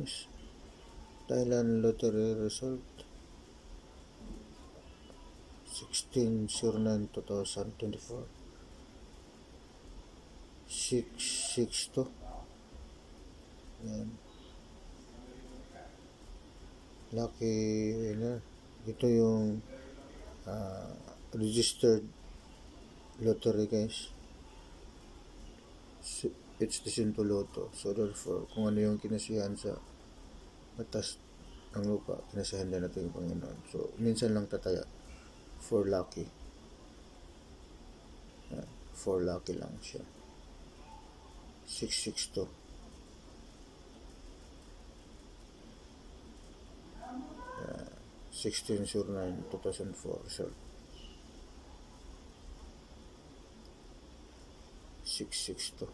guys. Thailand lottery result 16/09/2024 662. Yan. Lucky winner. Ito yung registered lottery guys. It's the Sinto Lotto. So therefore, kung ano yung kinasihan sa batas ng lupa, kinasihan din natin yung Panginoon. So minsan lang tataya. For lucky. For lucky lang siya. 662. 16/09/2004 result 662.